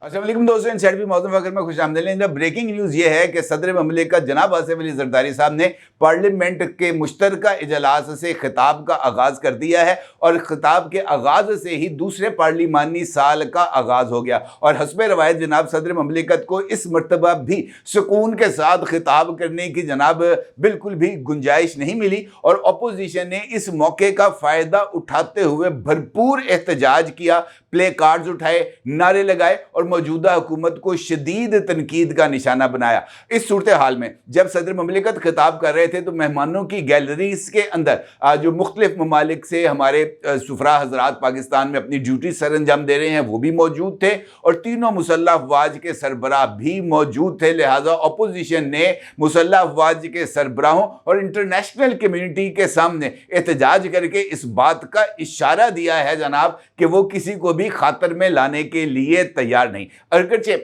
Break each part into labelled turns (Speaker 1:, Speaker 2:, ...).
Speaker 1: अस्सलाम वालेकुम दोस्तों, इनसाइड भी मौसम वक्त में खुशामदीद। ब्रेकिंग न्यूज़ ये है कि सदर ममलिकत जनाब आसिफ अली जरदारी साहब ने पार्लियामेंट के मुश्तरका इजलास से खिताब का आगाज़ कर दिया है और खिताब के आगाज़ से ही दूसरे पार्लिमानी साल का आगाज़ हो गया। और हस्बे रवायत जनाब सदर ममलिकत को इस मरतबा भी सुकून के साथ खिताब करने की जनाब बिल्कुल भी गुंजाइश नहीं मिली और अपोजिशन ने इस मौके का फ़ायदा उठाते हुए भरपूर एहतजाज किया, प्ले कार्ड्स उठाए, नारे लगाए और मौजूदा हुकूमत को शदीद तनकीद का निशाना बनाया। इस सूरत हाल में जब सदर ममलिकत खिताब कर रहे थे तो मेहमानों की गैलरीज के अंदर जो मुख्तलिफ ममालिक से हमारे सुफरा हजरात पाकिस्तान में अपनी ड्यूटी सर अंजाम दे रहे हैं वो भी मौजूद थे और तीनों मुसल्लह अफवाज के सरबराह भी मौजूद थे। लिहाजा अपोजिशन ने मुसल्लह अफवाज के सरबराहों और इंटरनेशनल कम्युनिटी के सामने एहतजाज करके इस बात का इशारा दिया है जनाब कि वो किसी को भी खातर में लाने के लिए तैयार नहीं। अगरचे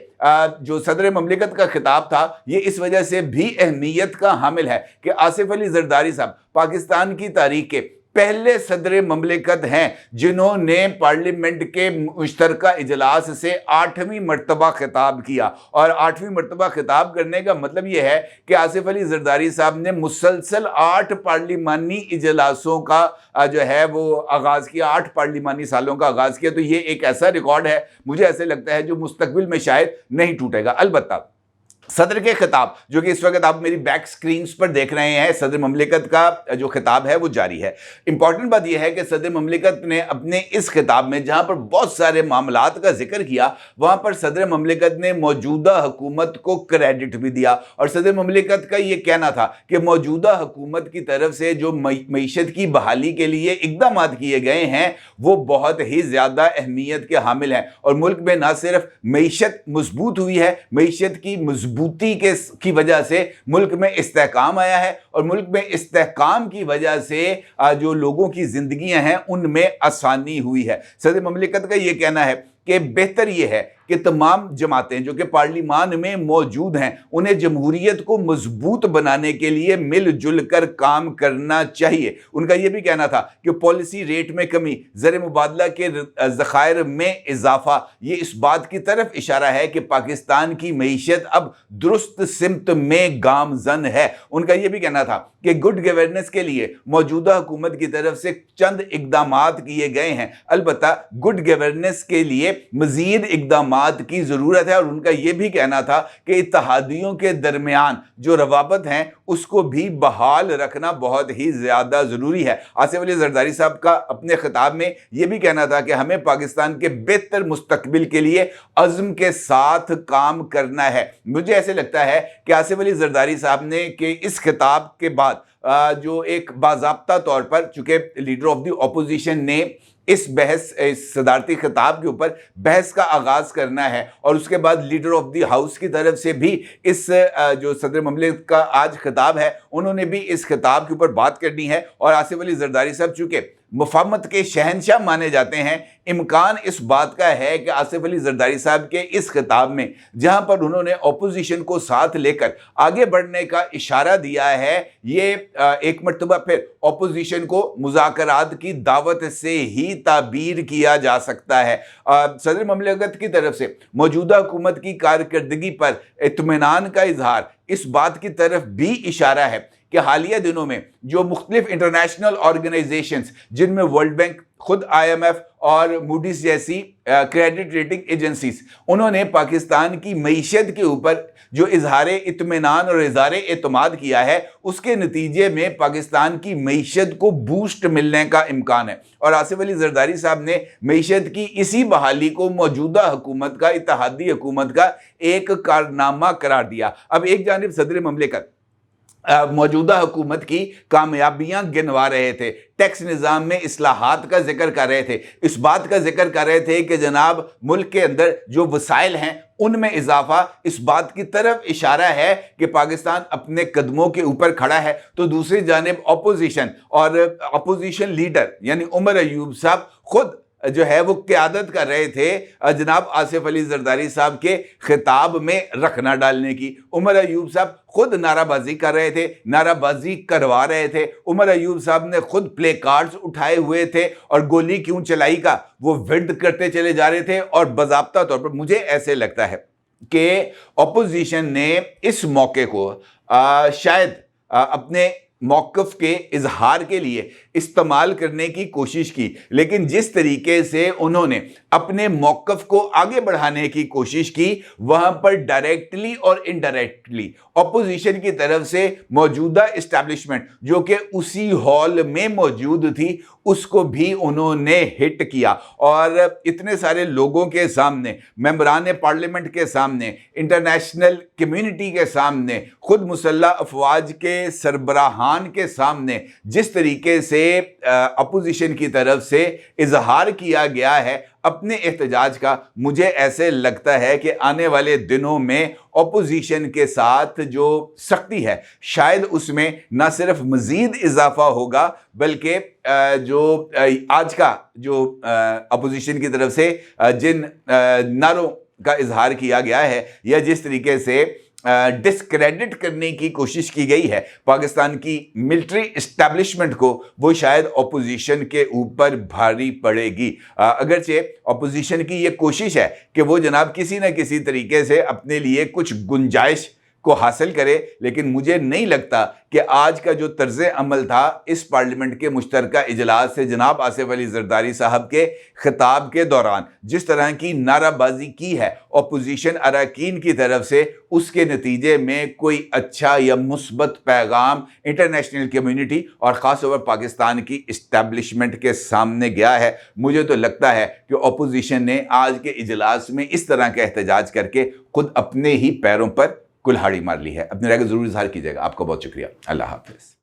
Speaker 1: जो सदर ममलिकत का खिताब था ये इस वजह से भी अहमियत का हामिल है कि आसिफ अली जरदारी साहब पाकिस्तान की तारीख के पहले सदर ममलिकत हैं जिन्होंने पार्लियामेंट के मुश्तरका इजलास से 8वीं मरतबा खिताब किया। और 8वीं मरतबा खिताब करने का मतलब यह है कि आसिफ अली जरदारी साहब ने मुसलसल 8 पार्लिमानी इजलासों का जो है वो आगाज़ किया, 8 पार्लिमानी सालों का आगाज़ किया। तो ये एक ऐसा रिकॉर्ड है, मुझे ऐसे लगता है, जो मुस्तकबिल में शायद नहीं टूटेगा। अलबत्ता सदर के खिताब जो कि इस वक्त आप मेरी बैक स्क्रीन्स पर देख रहे हैं, सदर ममलिकत का जो खिताब है वो जारी है। इंपॉर्टेंट बात यह है कि सदर ममलिकत ने अपने इस खिताब में जहां पर बहुत सारे मामलात का जिक्र किया वहां पर सदर ममलिकत ने मौजूदा हुकूमत को क्रेडिट भी दिया और सदर ममलिकत का ये कहना था कि मौजूदा हुकूमत की तरफ से जो मईशत की बहाली के लिए इकदाम किए गए हैं वो बहुत ही ज़्यादा अहमियत के हामिल हैं और मुल्क में ना सिर्फ मईशत मजबूत हुई है, मईशत की मजबूती की वजह से मुल्क में इस्तेहकाम आया है और मुल्क में इस्तेहकाम की वजह से जो लोगों की जिंदगियां हैं उनमें आसानी हुई है। सदर ममलिकत का ये कहना है कि बेहतर ये है कि तमाम जमातें जो कि पार्लिमान में मौजूद हैं उन्हें जमहूरियत को मजबूत बनाने के लिए मिलजुल कर काम करना चाहिए। उनका ये भी कहना था कि पॉलिसी रेट में कमी, ज़र मुबादला के ज़खायर में इजाफा, ये इस बात की तरफ इशारा है कि पाकिस्तान की मईशत अब दुरुस्त सिमत में गामजन है। उनका ये भी कहना था कि गुड गवर्नेंस के लिए मौजूदा हुकूमत की तरफ से चंद इकदामात किए गए हैं, अलबत्ता गुड गवर्नेंस के लिए मज़ीद इकदाम की ज़रूरत है। और उनका यह भी कहना था कि इत्तेहादियों के दरमियान जो रवाबत हैं उसको भी बहाल रखना बहुत ही ज़्यादा ज़रूरी है। आसिफ अली जरदारी साहब का अपने खिताब में यह भी कहना था कि हमें पाकिस्तान के बेहतर मुस्तकबिल के लिए अज़्म के साथ काम करना है। मुझे ऐसे लगता है कि आसिफ अली जरदारी साहब ने कि इस खिताब के बाद जो एक बाज़ाब्ता तौर पर, चूँकि लीडर ऑफ द अपोजिशन ने इस सदारती खिताब के ऊपर बहस का आगाज़ करना है और उसके बाद लीडर ऑफ द हाउस की तरफ से भी इस जो सदर ममलिकत का आज खिताब है उन्होंने भी इस खिताब के ऊपर बात करनी है। और आसिफ अली जरदारी साहब चूँकि मुफाहमत के शहंशाह माने जाते हैं, इम्कान इस बात का है कि आसिफ अली जरदारी साहब के इस खिताब में जहां पर उन्होंने अपोजिशन को साथ लेकर आगे बढ़ने का इशारा दिया है, ये एक मरतबा फिर अपोजिशन को मुज़ाकरात की दावत से ही ताबीर किया जा सकता है। सदर ममलिकत की तरफ से मौजूदा हुकूमत की कारकर्दगी पर इत्मीनान का इजहार इस बात की तरफ भी इशारा है कि हालिया दिनों में जो मुख्तलिफ इंटरनेशनल ऑर्गेनाइजेशंस जिनमें वर्ल्ड बैंक, खुद IMF और मूडीज जैसी क्रेडिट रेटिंग एजेंसीज, उन्होंने पाकिस्तान की मईशत के ऊपर जो इजहार इत्मीनान और इजहार एतमाद किया है उसके नतीजे में पाकिस्तान की मईशत को बूस्ट मिलने का इम्कान है। और आसिफ अली जरदारी साहब ने मईशत की इसी बहाली को मौजूदा हुकूमत का, इत्तेहादी हुकूमत का एक कारनामा करार दिया। अब एक जानिब सदर ममलिकत मौजूदा हुकूमत की कामयाबियां गिनवा रहे थे, टैक्स निज़ाम में इस्लाहात का जिक्र कर रहे थे, इस बात का जिक्र कर रहे थे कि जनाब मुल्क के अंदर जो वसाइल हैं उनमें इजाफा, इस बात की तरफ इशारा है कि पाकिस्तान अपने कदमों के ऊपर खड़ा है। तो दूसरी जानिब अपोजिशन और अपोजिशन लीडर यानी उमर अयूब साहब खुद جو ہے وہ قیادت کر رہے تھے جناب آصف علی زرداری صاحب کے خطاب میں رکھنا ڈالنے کی۔ عمر ایوب صاحب خود نعرہ بازی کر رہے تھے، نعرہ بازی کروا رہے تھے۔ عمر ایوب صاحب نے خود پلے کارڈز اٹھائے ہوئے تھے اور گولی کیوں چلائی کا وہ ورد کرتے چلے جا رہے تھے۔ اور باضابطہ طور پر مجھے ایسے لگتا ہے کہ اپوزیشن نے اس موقع کو شاید اپنے موقف کے اظہار کے لیے استعمال کرنے کی کوشش کی، لیکن جس طریقے سے انہوں نے اپنے موقف کو آگے بڑھانے کی کوشش کی، وہاں پر ڈائریکٹلی اور انڈائریکٹلی اپوزیشن کی طرف سے موجودہ اسٹیبلشمنٹ جو کہ اسی ہال میں موجود تھی، اس کو بھی انہوں نے ہٹ کیا اور اتنے سارے لوگوں کے سامنے، ممبران پارلیمنٹ کے سامنے، انٹرنیشنل کمیونٹی کے سامنے، خود مسلح افواج کے سربراہان کے سامنے جس طریقے سے اپوزیشن کی طرف سے اظہار کیا گیا ہے اپنے احتجاج کا، مجھے ایسے لگتا ہے کہ آنے والے دنوں میں اپوزیشن کے ساتھ جو سختی ہے شاید اس میں نہ صرف مزید اضافہ ہوگا بلکہ جو آج کا جو اپوزیشن کی طرف سے جن نعروں کا اظہار کیا گیا ہے یا جس طریقے سے ڈسکریڈٹ کرنے کی کوشش کی گئی ہے پاکستان کی ملٹری اسٹیبلشمنٹ کو، وہ شاید اپوزیشن کے اوپر بھاری پڑے گی۔ اگرچہ اپوزیشن کی یہ کوشش ہے کہ وہ جناب کسی نہ کسی طریقے سے اپنے لیے کچھ گنجائش کو حاصل کرے، لیکن مجھے نہیں لگتا کہ آج کا جو طرز عمل تھا اس پارلیمنٹ کے مشترکہ اجلاس سے جناب آصف علی زرداری صاحب کے خطاب کے دوران جس طرح کی نعرہ بازی کی ہے اپوزیشن اراکین کی طرف سے، اس کے نتیجے میں کوئی اچھا یا مثبت پیغام انٹرنیشنل کمیونٹی اور خاص طور پر پاکستان کی اسٹیبلشمنٹ کے سامنے گیا ہے۔ مجھے تو لگتا ہے کہ اپوزیشن نے آج کے اجلاس میں اس طرح کا احتجاج کر کے خود اپنے ہی پیروں پر کلہاڑی مار لی ہے۔ اپنے رائے کا ضرور اظہار کیجیے گا۔ آپ کا بہت شکریہ۔ اللہ حافظ۔